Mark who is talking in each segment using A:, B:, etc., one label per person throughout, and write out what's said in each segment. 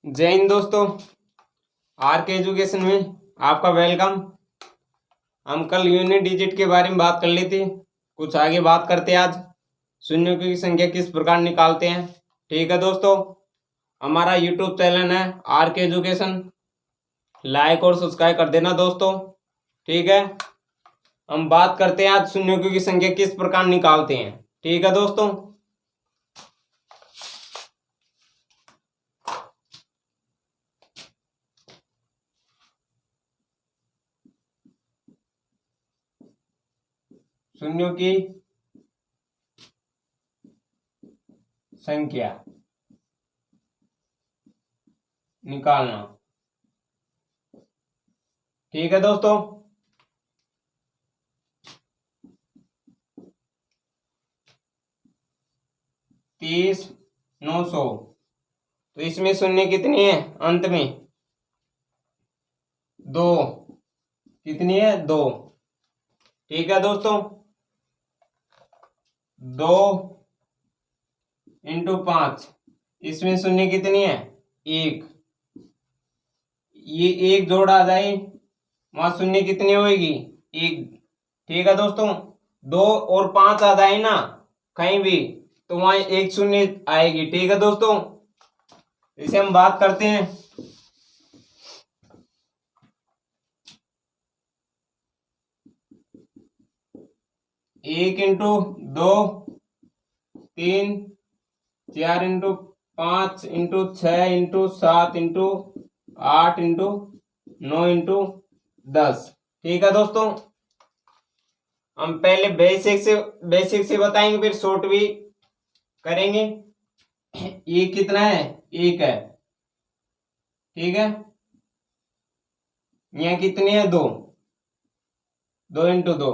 A: जय हिंद दोस्तों। आर के एजुकेशन में आपका वेलकम। हम कल यूनिट डिजिट के बारे में बात कर ली थी, कुछ आगे बात करते हैं आज। शून्यों की संख्या किस प्रकार निकालते हैं। ठीक है दोस्तों, हमारा यूट्यूब चैनल है आर के एजुकेशन, लाइक और सब्सक्राइब कर देना दोस्तों। ठीक है, हम बात करते हैं आज शून्यों की संख्या किस प्रकार निकालते हैं। ठीक है दोस्तों, शून्यों की संख्या निकालना। ठीक है दोस्तों, 30,900। तो इसमें शून्य कितनी है अंत में? 2। कितनी है? 2। ठीक है दोस्तों, 2 इंटू 5। इसमें शून्य कितनी है? 1। ये एक जोड़ आ जाए, वहां शून्य कितनी होगी? 1। ठीक है दोस्तों, 2 और 5 आ जाए ना कहीं भी, तो वहां एक शून्य आएगी। ठीक है दोस्तों, इसे हम बात करते हैं। एक into 2, 3, 4 into 5 into 6 into 7 into 8 into 9 into 10। ठीक है दोस्तों, हम पहले बेसिक से बताएंगे, फिर शॉर्ट भी करेंगे। ये कितना है? 1 है। ठीक है, यहाँ कितनी है? 2। 2 इंटू 2,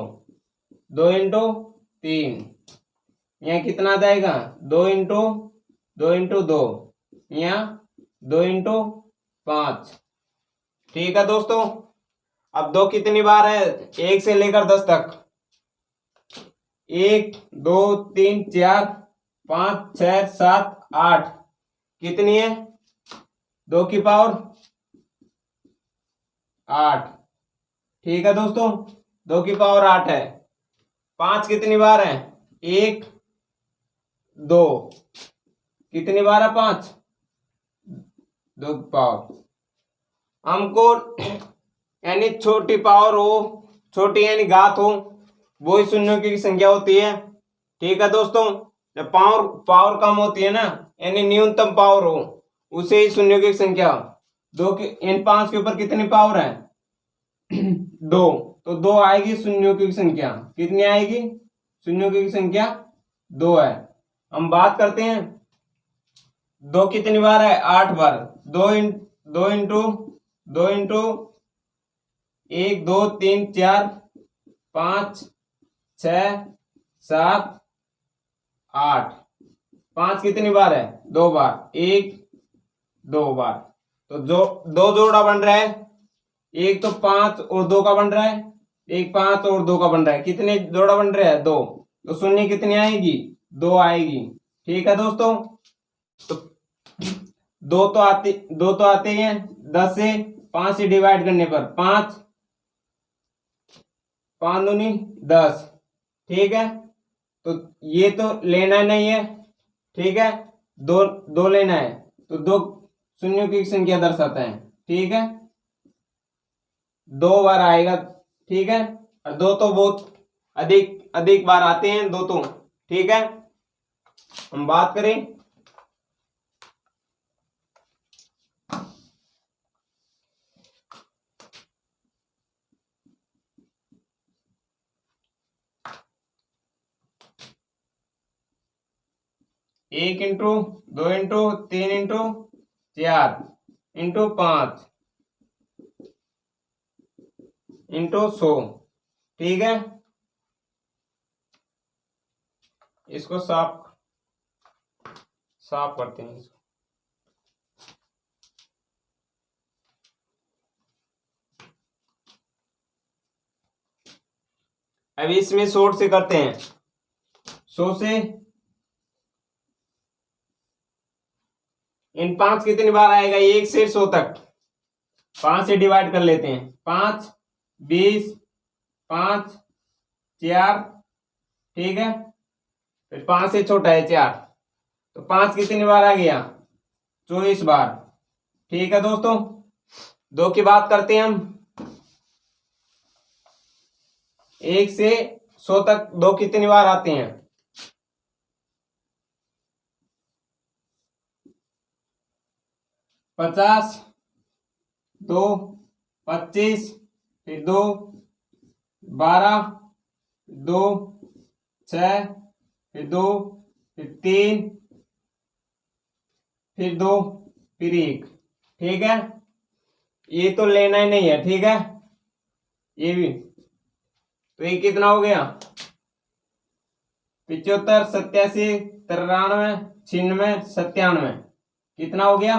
A: 2 इंटू 3। यहाँ कितना आ जाएगा? 2 इंटू 2 इंटू 2, यहाँ 2 इंटू 5। ठीक है दोस्तों, अब 2 कितनी बार है? 1 से लेकर 10 तक। 1 2 3 4 5 6 7 8। कितनी है? 2 की पावर 8। ठीक है दोस्तों, 2 की पावर 8 है। 5 कितनी बार है? 1 2। कितनी बार है 5? 2 की पावर। हमको यानी छोटी पावर हो, छोटी यानी घात हो, वो ही शून्यों की संख्या होती है। ठीक है दोस्तों, जब पावर पावर कम होती है ना, यानी न्यूनतम पावर हो, उसे ही शून्यों की संख्या। 2 की इन 5 के ऊपर कितनी पावर है? 2। तो 2 आएगी शून्यों की संख्या। कितनी आएगी? शून्यों की संख्या 2 है। हम बात करते हैं 2 कितनी बार है? 8 बार। 2 इंटू 2 इंटू 1 2 3 4 5 6 7 8। 5 कितनी बार है? 2 बार। 1 2 बार। तो जो 2 जोड़ा बन रहा है, एक तो 5 और 2 का बन रहा है, एक 5 और 2 का बन रहा है। कितने जोड़ा बन रहा है? 2। तो शून्य कितनी आएगी? 2 आएगी। ठीक है दोस्तों, तो 2 तो आते ही हैं 10 से। 5 से डिवाइड करने पर 5 5 दूनी 10। ठीक है, तो ये तो लेना नहीं है। ठीक है, 2 2 लेना है, तो 2 शून्यों की संख्या दर्शाता है। ठीक है, 2 बार आएगा। ठीक है, और 2 तो बहुत अधिक अधिक बार आते हैं 2 तो। ठीक है, हम बात करें एक into 2 into 3 into 4 into 5 into 100। ठीक है, इसको साफ साफ करते हैं। अभी इसमें शॉर्ट से करते हैं। 100 से इन 5 कितनी बार आएगा? 1 से 100 तक 5 से डिवाइड कर लेते हैं। 5 20 5 4, ठीक है। फिर 5 से छोटा है 4, तो 5 कितनी बार आ गया? 24 बार, ठीक है दोस्तों। 2 की बात करते हैं हम। 1 से 100 तक 2 कितनी बार आते हैं? 50, 2 25, फिर 2 12, 2 6, फिर 2, फिर 3, फिर 2, फिर 1, ठीक है। ये तो लेना ही नहीं है, ठीक है। ये भी, तो ये कितना हो गया? 75 87 93 96 97, कितना हो गया?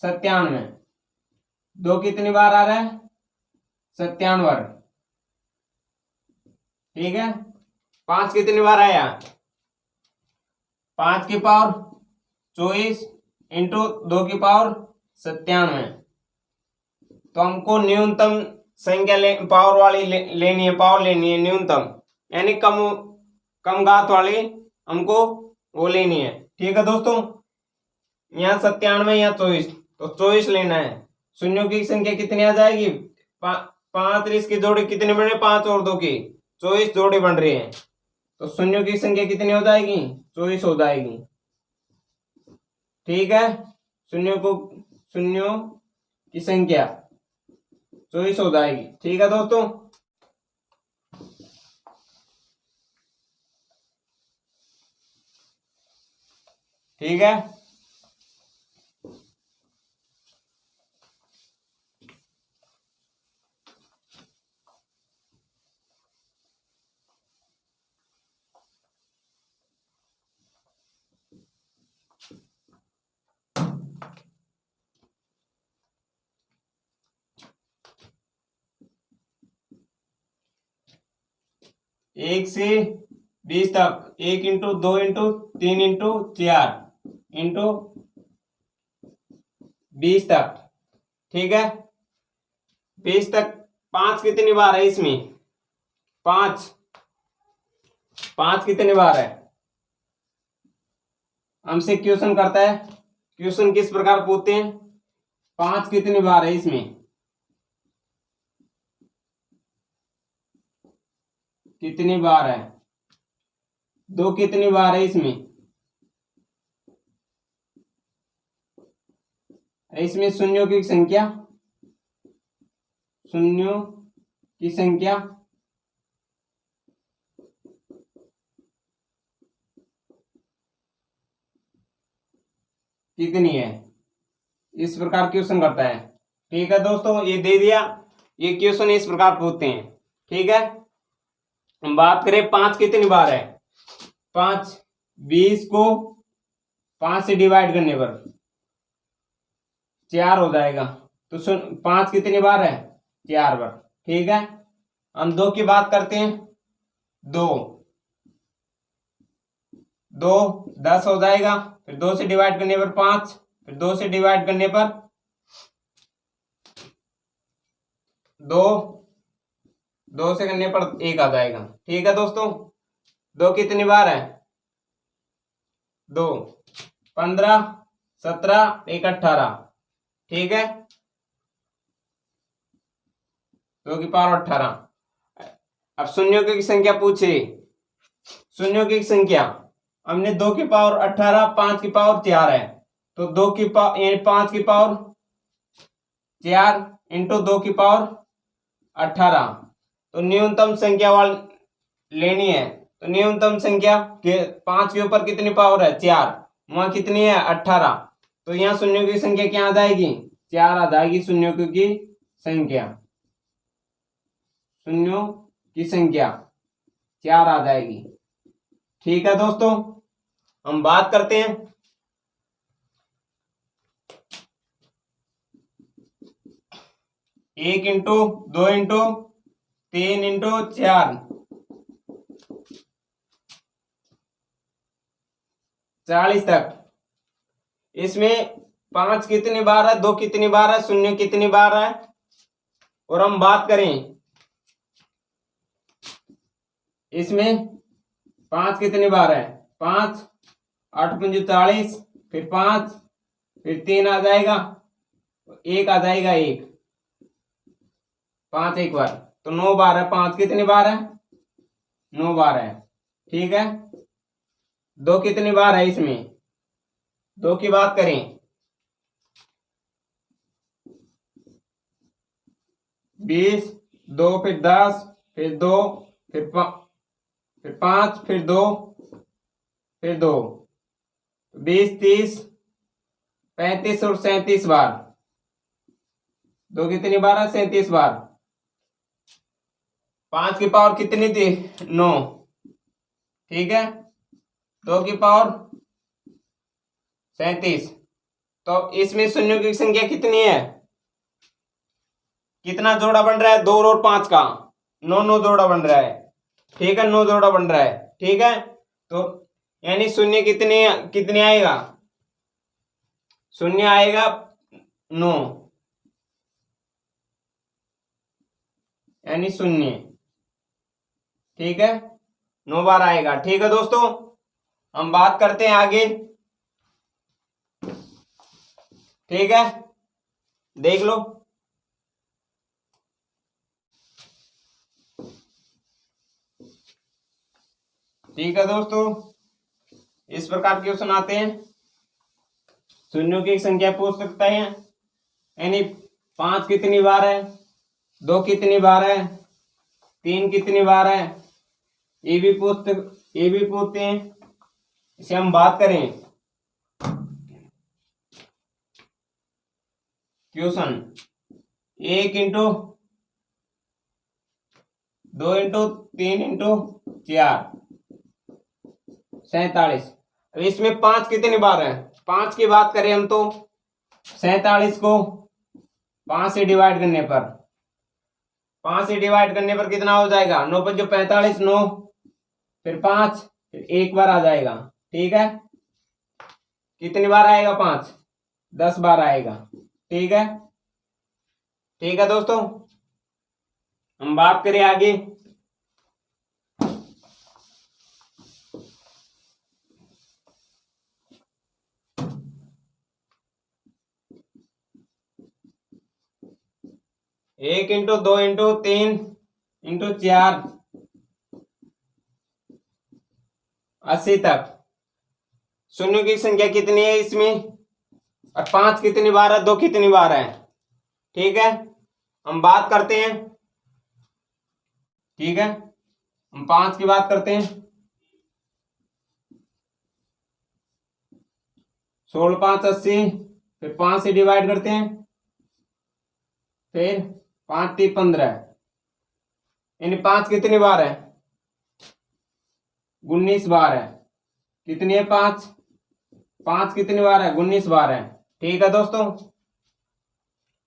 A: 97। 2 कितनी बार आ रहा है? 97 बार, ठीक है। 5 कितनी बार आया? 5 की पावर 24 इंटू 2 की पावर 97। तो हमको न्यूनतम संख्या पावर वाली लेनी है, पावर लेनी है न्यूनतम, यानी कम घात वाली हमको वो लेनी है, ठीक है दोस्तों। यहाँ 97, यहाँ 24, तो 24 लेना है। शून्यों की संख्या कितनी आ जाएगी? 5 इसकी जोड़ी कितनी बन रही है? 5 और 2 की 24 जोड़ी बन रही है, तो शून्यों की संख्या कितनी हो जाएगी? 24 हो जाएगी, ठीक है। शून्यों की संख्या 24 हो जाएगी, ठीक है दोस्तों। ठीक है, एक से 20 तक 1 इंटू 2 इंटू 3 इंटू 4 इंटू 20 तक, ठीक है। 20 तक 5 कितनी बार है इसमें? 5 कितनी बार है? हमसे क्वेश्चन करता है, क्वेश्चन किस प्रकार पूछते हैं? 5 कितनी बार है इसमें? कितनी बार है? 2 कितनी बार है इसमें? इसमें शून्यों की संख्या कितनी है? इस प्रकार क्वेश्चन करता है, ठीक है दोस्तों। ये दे दिया, ये क्वेश्चन इस प्रकार पूछते हैं, ठीक है। हम बात करें 5 कितनी बार है? 5 20 को 5 से डिवाइड करने पर 4 हो जाएगा, तो 5 कितनी बार है? 4 बार, ठीक है। हम 2 की बात करते हैं। 2 10 हो जाएगा, फिर 2 से डिवाइड करने पर 5, फिर 2 से डिवाइड करने पर 2 से करने पर 1 आ जाएगा, ठीक है दोस्तों। 2 कितनी बार है? 2 15 17 1 18, ठीक है। 2 की पावर 18। अब शून्यों की संख्या पूछे, शून्यों की संख्या हमने 2 की पावर 18, 5 की पावर 4 है, तो 5 की पावर 4 इंटू 2 की पावर 18, तो न्यूनतम संख्या वाली लेनी है। तो न्यूनतम संख्या के 5 के ऊपर कितनी पावर है? 4, वहां कितनी है? 18, तो यहाँ शून्यों की संख्या क्या आ जाएगी? 4 आ जाएगी। शून्यों की संख्या 4 आ जाएगी, ठीक है दोस्तों। हम बात करते हैं 1 इंटू 2 इंटू 3 इंटू 4 40 तक। इसमें 5 कितनी बार है, 2 कितनी बार है, 0 कितनी बार है। और हम बात करें इसमें 5 कितनी बार है, 5 8 पंजे 40, फिर 5, फिर 3 आ जाएगा, 1 आ जाएगा, 1 5 एक बार, तो 9 बार है। 5 कितनी बार है, 9 बार है। ठीक है, 2 कितनी बार है इसमें, 2 की बात करें 20, 2 फिर 10, फिर 2, फिर 5, फिर 2, फिर 2, 20 30 35 और 37 बार। 2 कितनी बार है, 37 बार। 5 की पावर कितनी थी, 9। ठीक है, 2 की पावर 37। तो इसमें शून्यों की संख्या कितनी है, कितना जोड़ा बन रहा है, 2 और 5 का 9 9 जोड़ा बन रहा है। ठीक है, 9 जोड़ा बन रहा है। ठीक है, तो यानी शून्य कितने कितने आएगा, शून्य आएगा 9, यानी 0। ठीक है, 9 बार आएगा। ठीक है दोस्तों, हम बात करते हैं आगे। ठीक है, देख लो। ठीक है दोस्तों, इस प्रकार क्वेश्चन आते हैं। शून्यों की संख्या पूछ सकता है, यानी 5 कितनी बार है, 2 कितनी बार है, 3 कितनी बार है, ये भी पूछते हैं। इसे हम बात करें क्वेश्चन 1 इंटू 2 इंटू 3 इंटू 4 47। अब इसमें 5 कितनी बार है, 5 की बात करें हम तो 47 को 5 से डिवाइड करने पर, 5 से डिवाइड करने पर कितना हो जाएगा, 9 5 45, 9 फिर 5, फिर एक बार आ जाएगा। ठीक है, कितनी बार आएगा, 5 10 बार आएगा। ठीक है, ठीक है दोस्तों, हम बात करें आगे। एक इंटू 2 इंटू 3 इंटू 4 80 तक शून्य की संख्या कितनी है इसमें, और 5 कितनी बार है, 2 कितनी बार है। ठीक है, हम बात करते हैं। ठीक है, हम 5 की बात करते हैं। 16 5 80, फिर 5 से डिवाइड करते हैं, फिर 5 3 15, यानी 5 कितनी बार है, 19 बार है। कितनी है, 5 5 कितनी बार है, 19 बार है। ठीक है दोस्तों,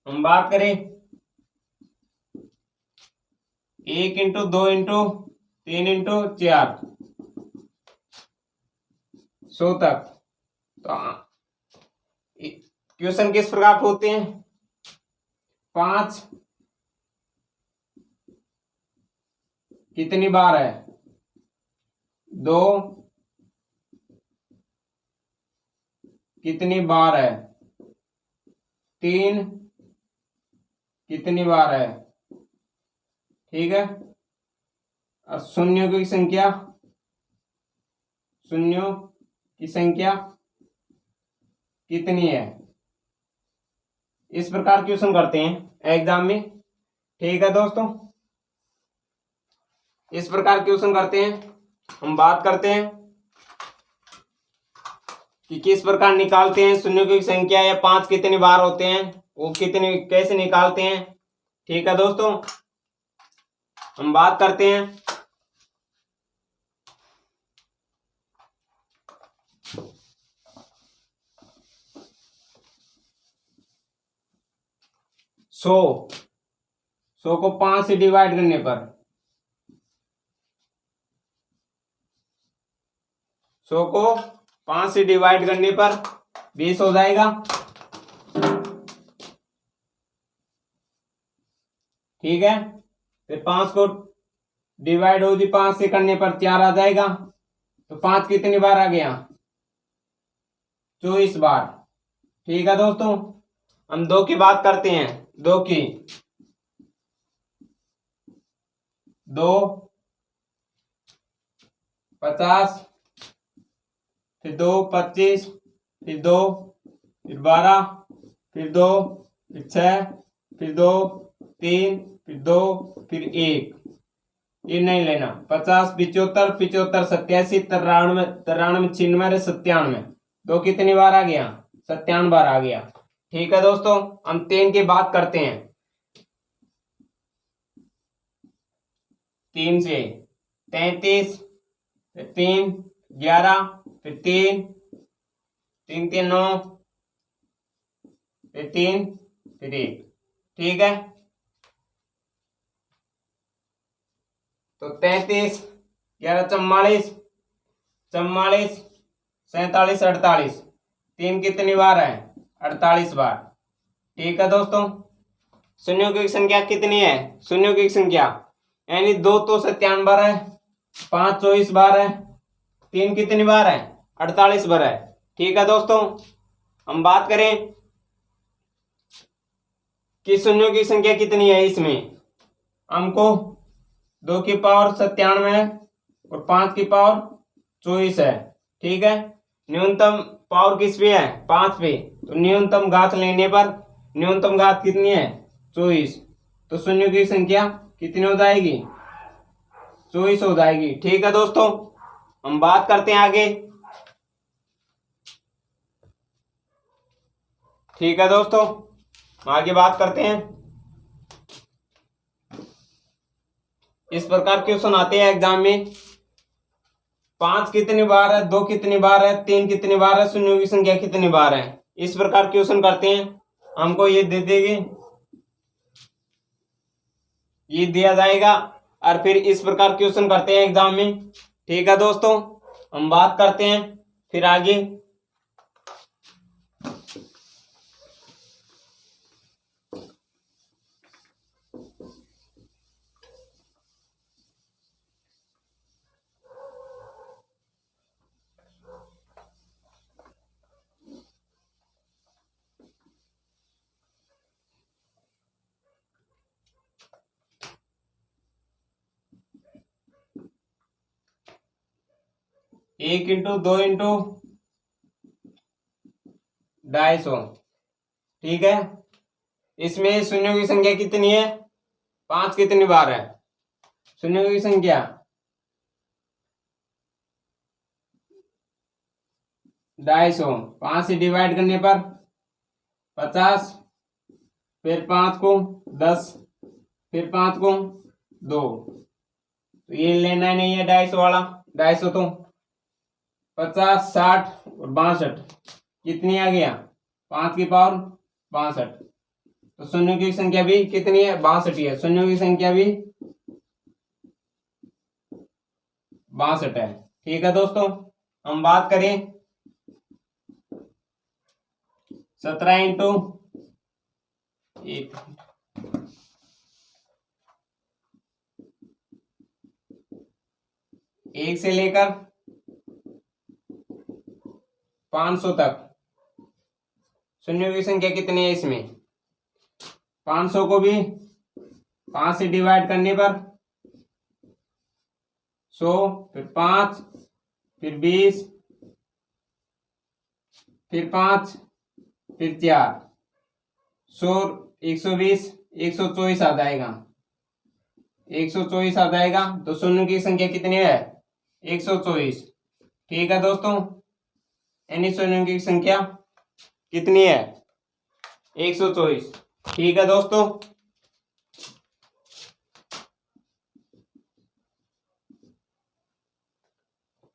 A: हम बात करें 1 इंटू 2 इंटू 3 इंटू 4 100 तक। तो क्वेश्चन किस प्रकार होते हैं, 5 कितनी बार है, 2 कितनी बार है, 3 कितनी बार है। ठीक है, और शून्यों की संख्या, शून्यों की संख्या कितनी है, इस प्रकार क्वेश्चन करते हैं एग्जाम में। ठीक है दोस्तों, इस प्रकार क्वेश्चन करते हैं। हम बात करते हैं कि किस प्रकार निकालते हैं शून्यों की संख्या, या 5 कितनी बार होते हैं, वो कितने कैसे निकालते हैं। ठीक है दोस्तों, हम बात करते हैं। सौ को 5 से डिवाइड करने पर, 100 को 5 से डिवाइड करने पर 20 हो जाएगा। ठीक है। फिर 5 को डिवाइड होगी 5 से करने पर 4 आ जाएगा। तो 5 कितनी बार आ गया? 24 बार। ठीक है दोस्तों, हम 2 की बात करते हैं। 2 की, 2 50, फिर 2 25, फिर 2, फिर 12, फिर 2, फिर 6, फिर 2, 3, फिर 2, फिर 1। ये नहीं लेना। 50, 75, 75, 87, 93, 93, 96, 97। 2 कितनी बार आ गया? 97 बार आ गया। ठीक है दोस्तों, हम 3 की बात करते हैं। 3 से 33, फिर 3 11, फिर 3 3 3 9, फिर 3, फिर 1। ठीक है। तो 33 11 44, 44 47 48। 3 कितनी बार है? 48 बार। ठीक है दोस्तों, शून्यों की संख्या कितनी है? शून्यों की संख्या यानी 2 तो 97 बार है, 5 24 बार है, 3 कितनी बार है? 48 बार है। ठीक है दोस्तों, हम बात करें कि शून्यों की संख्या कितनी है। इसमें हमको 2 की पावर 97 है और 5 की पावर 24 है। ठीक है। न्यूनतम पावर किस पे है? 5 पे। तो न्यूनतम घात लेने पर न्यूनतम घात कितनी है? 24। तो शून्यों की संख्या कितनी हो जाएगी? 24 हो जाएगी। ठीक है दोस्तों, हम बात करते हैं आगे। ठीक है दोस्तों, आगे बात करते हैं। इस प्रकार क्वेश्चन आते हैं एग्जाम में। 5 कितनी बार है? 2 कितनी बार है? 3 कितनी बार है? शून्यों की संख्या कितनी बार है? इस प्रकार क्वेश्चन करते हैं। हमको ये दे देगी, ये दिया जाएगा और फिर इस प्रकार क्वेश्चन करते हैं एग्जाम में। ठीक है दोस्तों, हम बात करते हैं फिर आगे। एक इंटू 2 इंटू 250। ठीक है। इसमें शून्यों की संख्या कितनी है? 5 कितनी बार है? शून्यों की संख्या 250। 5 से डिवाइड करने पर 50, फिर 5 को 10, फिर 5 को 2। तो ये लेना नहीं है 250 वाला। 250 तो 50 60 और 62 कितनी आ गया? 5 की पावर 62। तो शून्यों की संख्या भी कितनी है? 62 ही है। शून्यों की संख्या भी 62 है। ठीक है दोस्तों, हम बात करें 17 इंटू 1, 1 से लेकर 500 तक शून्यों की संख्या कितनी है? इसमें 500 को भी 5 से डिवाइड करने पर 100, फिर 5, फिर 20, फिर 5, फिर 4, 100, 120, 124 आ जाएगा। 124 आ जाएगा। तो शून्य की संख्या कितनी है? 124। ठीक है दोस्तों, यानी शून्यों की संख्या कितनी है? 124। ठीक है दोस्तों,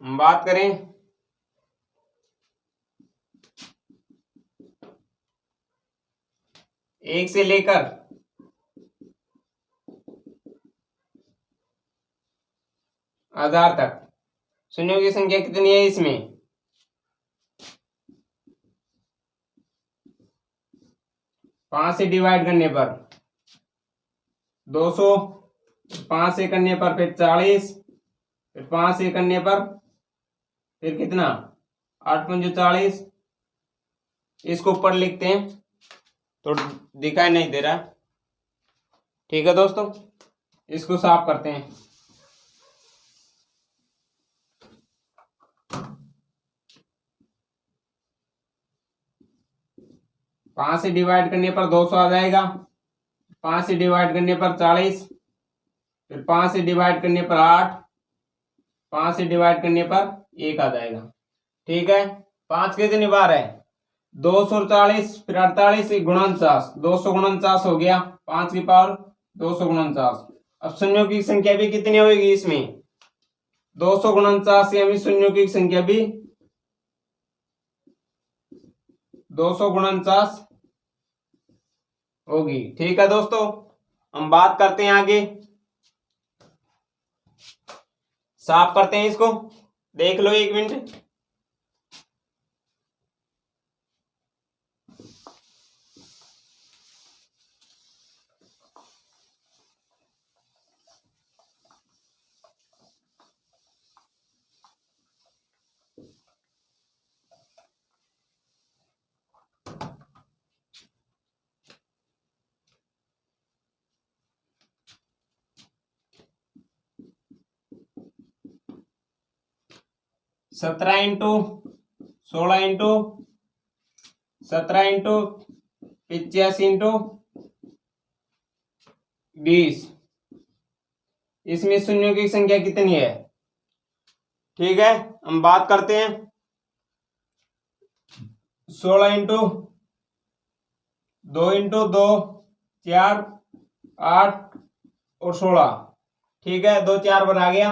A: हम बात करें एक से लेकर 1000 तक शून्यों की संख्या कितनी है? इसमें 5 से डिवाइड करने पर 200, 5 से करने पर फिर 40, फिर 5 से करने पर फिर कितना, 8 पंजे 40। इसको ऊपर लिखते हैं तो दिखाई नहीं दे रहा। ठीक है दोस्तों, इसको साफ करते हैं। पांच से डिवाइड करने पर 200 आ जाएगा, 5 से डिवाइड करने पर 40, फिर 5 से डिवाइड करने पर 8, 5 से डिवाइड करने पर 1 आ जाएगा। ठीक है, 5 कितनी बार है, 240, फिर 48 49, 249 हो गया, 5 की पावर 249। अब शून्यों की संख्या भी कितनी होगी इसमें, 249 से हमें शून्यों की संख्या भी 249 होगी। ठीक है दोस्तों, हम बात करते हैं आगे, साफ करते हैं इसको, देख लो 1 मिनट। सत्रह इंटू 16 इंटू 17 इंटू 85 इंटू 20, इसमें शून्यों की संख्या कितनी है। ठीक है, हम बात करते हैं 16 इंटू 2 इंटू 2 4 8 और 16। ठीक है, 2 4 बार आ गया,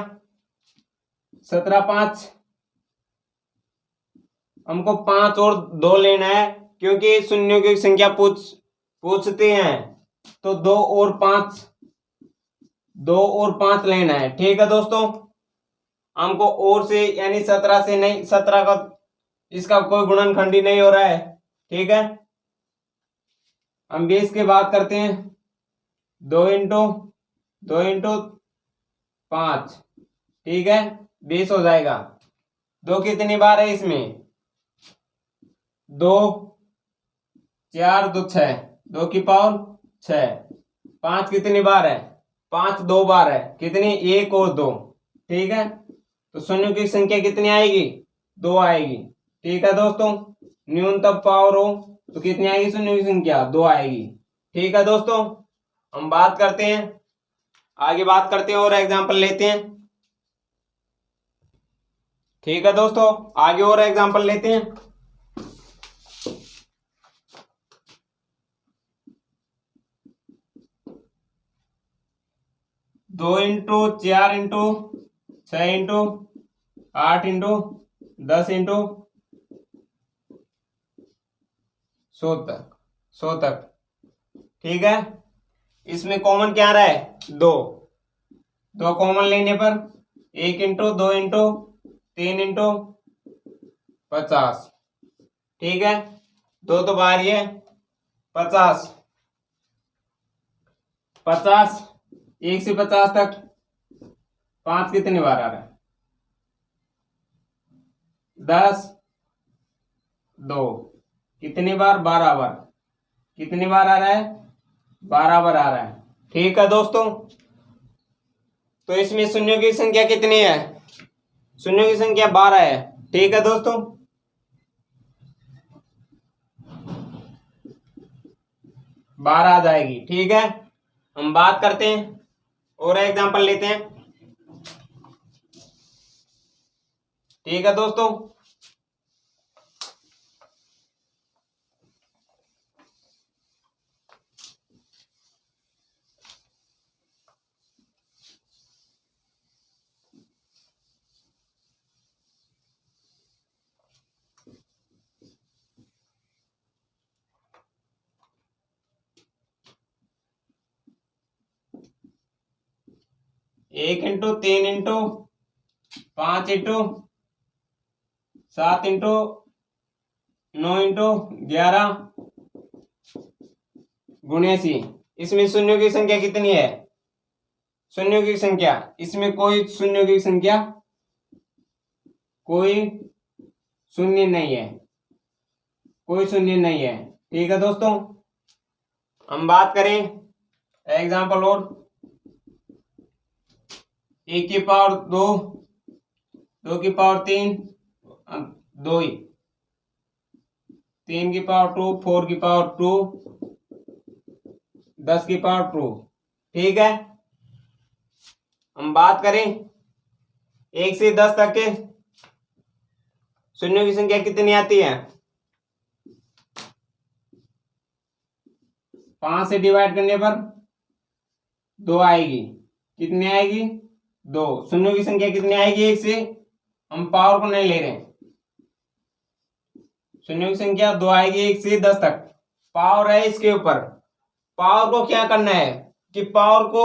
A: 17 5, हमको 5 और 2 लेना है क्योंकि शून्यों की संख्या पूछते हैं, तो 2 और 5 लेना है। ठीक है दोस्तों, हमको और से यानी 17 से नहीं, 17 का इसका कोई गुणनखंड ही नहीं हो रहा है। ठीक है, हम 20 की बात करते हैं, 2 इंटू 5। ठीक है, 20 हो जाएगा। 2 कितनी बार है इसमें, 2 4 2 6, 2 की पावर 6। 5 कितनी बार है, 5 2 बार है, कितनी, 1 और 2। ठीक है, तो शून्यों की संख्या कितनी आएगी, 2 आएगी। ठीक है दोस्तों, न्यूनतम पावर हो तो कितनी आएगी शून्यों की संख्या, 2 आएगी। ठीक है दोस्तों, हम बात करते हैं आगे, बात करते हैं और एग्जांपल लेते हैं। ठीक है दोस्तों, आगे और एग्जांपल लेते हैं। 2 into 4 into 6 into 8 into 10 into 100 तक। ठीक है, इसमें कॉमन क्या रहा है, 2 कॉमन लेने पर 1 इंटू 2 इंटू 3 इंटू 50। ठीक है, 2 तो बाहर ही है, 50 50, 1 से 50 तक 5 कितनी बार आ रहा है, 10 2, कितनी बार, 12 बार, कितनी बार आ रहा है, 12 बार आ रहा है। ठीक है दोस्तों, तो इसमें शून्यों की संख्या कितनी है, शून्यों की संख्या 12 है। ठीक है दोस्तों, 12 आ जाएगी। ठीक है, हम बात करते हैं और एग्जांपल लेते हैं। ठीक है दोस्तों, एक into 3 into 5 into 7 into 9 into 11 गुणेसी, इसमें शून्यों की संख्या कितनी है, शून्यों की संख्या, इसमें कोई शून्यों की संख्या, कोई शून्य नहीं है, कोई शून्य नहीं है। ठीक है दोस्तों, हम बात करें एग्जाम्पल और, 1 की पावर 2, 2 की पावर 3, 2 ही, 3 की पावर 2, 4 की पावर 2, 10 की पावर 2। ठीक है, हम बात करें 1 से 10 तक के शून्यों की संख्या कितनी आती है? 5 से डिवाइड करने पर 2 आएगी। कितनी आएगी? 2। शून्यों की संख्या कितनी आएगी 1 से? हम पावर को नहीं ले रहे हैं, शून्यों की संख्या 2 आएगी 1 से 10 तक। पावर है इसके ऊपर, पावर को क्या करना है कि पावर को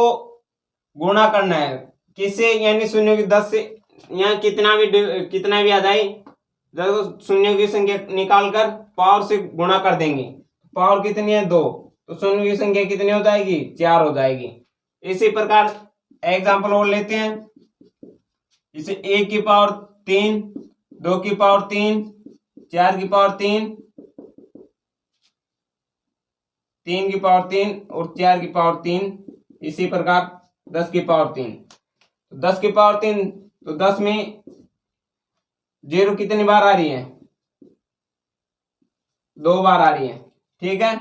A: गुणा करना है किससे? यानी शून्यों की 10 से, यहाँ कितना भी आ जाए, जब शून्यों की संख्या निकाल कर पावर से गुणा कर देंगे। पावर कितनी है? 2, तो शून्यों की संख्या कितनी हो जाएगी? 4 हो जाएगी। इसी प्रकार एग्जाम्पल और लेते हैं, इसे 1 की पावर 3, 2 की पावर 3, 4 की पावर 3, 3 की पावर 3 और 4 की पावर 3, इसी प्रकार 10 की पावर 3। तो 10 की पावर 3, तो 10 में 0 कितनी बार आ रही है? 2 बार आ रही है। ठीक है,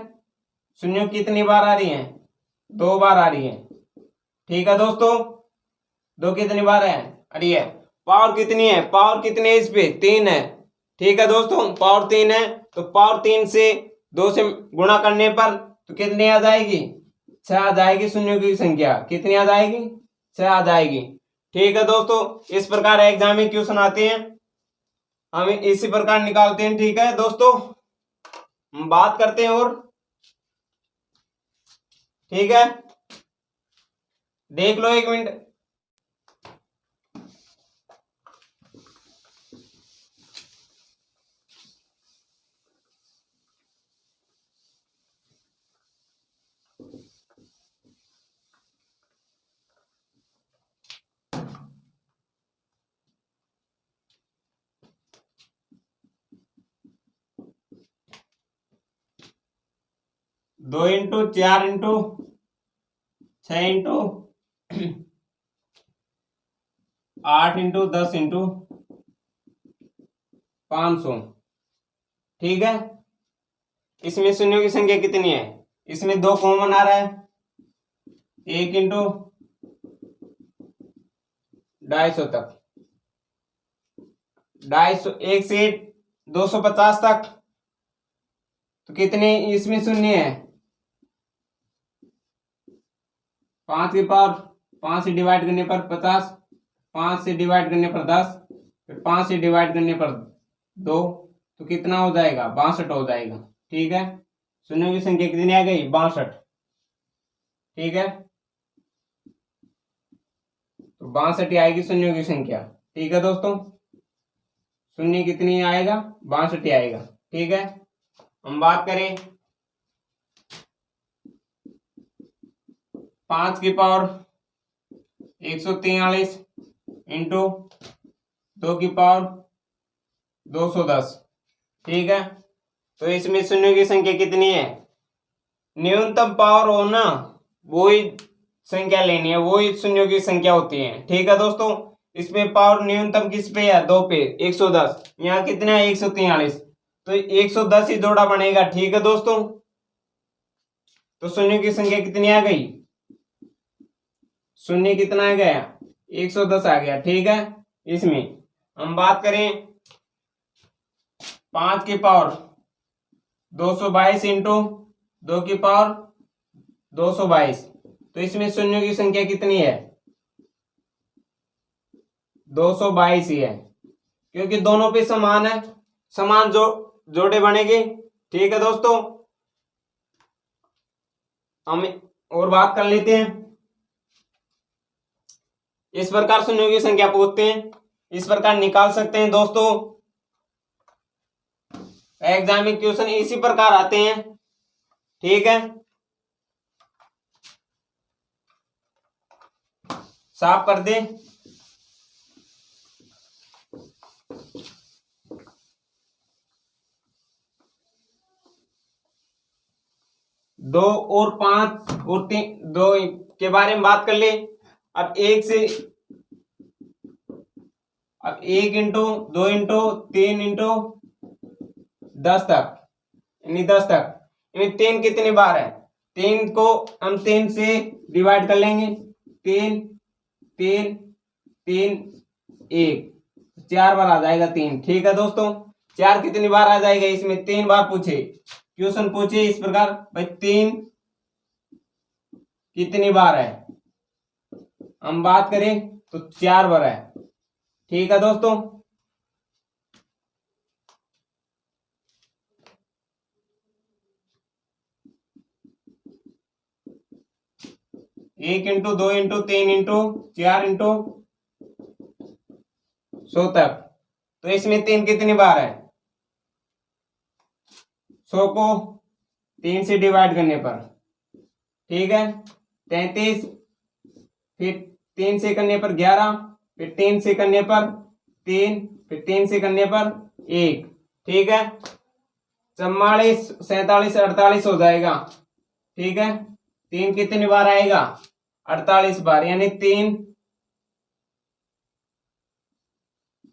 A: शून्य कितनी बार आ रही है? 2 बार आ रही है। ठीक है दोस्तों, 2 कितनी बार है? अरे है। पावर कितनी है? पावर कितनी है इस पे? 3 है। ठीक है दोस्तों, पावर 3 है, तो पावर 3 से 2 से गुणा करने पर तो कितनी आ जाएगी? 6 आ जाएगी। शून्यों की संख्या कितनी आ जाएगी? 6 आ जाएगी। ठीक है दोस्तों, इस प्रकार एग्जाम में क्वेश्चन आते हैं, हम इसी प्रकार निकालते हैं। ठीक है दोस्तों, हम बात करते हैं और, ठीक है, देख लो 1 मिनट। दो into 4 into 6 into 8 into 10 into 500। ठीक है, इसमें शून्यों की संख्या कितनी है? इसमें 2 कॉमन आ रहा है, 1 इंटू 250 तक, 250, 1 से 250 तक, तो कितने इसमें शून्य है? 5 की पावर 5 से डिवाइड करने पर 50, 5 से डिवाइड करने पर 10, फिर 5 से डिवाइड करने पर 2, तो कितना हो जाएगा? 62 हो जाएगा। ठीक है, शून्यों की संख्या कितनी आ गई? 62। ठीक है, तो 62 आएगी शून्यों की संख्या। ठीक है दोस्तों, शून्य कितनी आएगा? 62 आएगा। ठीक है, हम बात करें 5 की पावर 143 इंटू 2 की पावर 210। ठीक है, तो इसमें शून्यों की संख्या कितनी है? न्यूनतम पावर हो ना, वही संख्या लेनी है, वही शून्यों की संख्या होती है। ठीक है दोस्तों, इसमें पावर न्यूनतम किस पे है? 2 पे, 110। यहाँ कितना है? 143, तो 110 ही जोड़ा बनेगा। ठीक है दोस्तों, तो शून्य की संख्या कितनी आ गई? शून्य कितना आ गया? 110 आ गया। ठीक है, इसमें हम बात करें 5 की पावर 222 इंटू 2 की पावर 222, तो इसमें शून्यों की संख्या कितनी है? 222 ही है, क्योंकि दोनों पे समान है, समान जोड़े बनेंगे। ठीक है दोस्तों, हम और बात कर लेते हैं। इस प्रकार शून्यों की संख्या पूछते हैं, इस प्रकार निकाल सकते हैं दोस्तों। एग्जाम में क्वेश्चन इसी प्रकार आते हैं। ठीक है, साफ कर दे। दो और 5 और 3 2 के बारे में बात कर ले। अब 1 इंटू 2 इंटू 3 इंटू 10 तक, यानी 10 तक, यानी 3 कितनी बार है? 3 को हम 3 से डिवाइड कर लेंगे। 3 3 3 1, 4 बार आ जाएगा 3। ठीक है दोस्तों, 4 कितनी बार आ जाएगा? इसमें 3 बार पूछे, क्वेश्चन पूछे इस प्रकार, भाई 3 कितनी बार है? हम बात करें तो 4 बार है। ठीक है दोस्तों, एक इंटू 2 इंटू 3 इंटू 4 इंटू 100 तक। तो इसमें 3 कितनी बार है? 100 को 3 से डिवाइड करने पर, ठीक है, 33, फिर 3 से करने पर 11, फिर 3 से करने पर 3, फिर 3 से करने पर 1। ठीक है, 44 47 48 हो जाएगा। ठीक है, 3 कितनी बार आएगा? 48 बार, यानी 3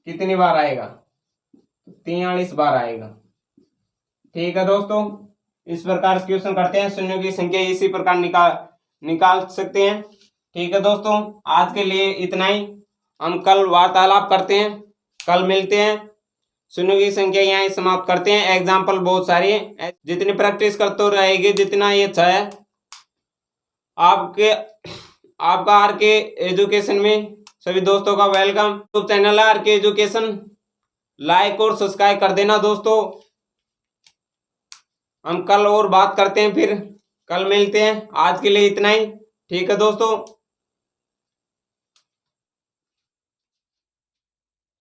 A: कितनी बार आएगा? 43 बार आएगा। ठीक है दोस्तों, इस प्रकार क्वेश्चन करते हैं, शून्यों की संख्या इसी प्रकार निकाल सकते हैं। ठीक है दोस्तों, आज के लिए इतना ही। हम कल वार्तालाप करते हैं, कल मिलते हैं। शून्यों की संख्या यहाँ समाप्त करते हैं। एग्जाम्पल बहुत सारी है, जितनी प्रैक्टिस करते रहेगी जितना ये अच्छा है। आपका आर के एजुकेशन में सभी दोस्तों का वेलकम। तो चैनल है आर के एजुकेशन, लाइक और सब्सक्राइब कर देना दोस्तों। हम कल और बात करते हैं, फिर कल मिलते हैं। आज के लिए इतना ही। ठीक है दोस्तों।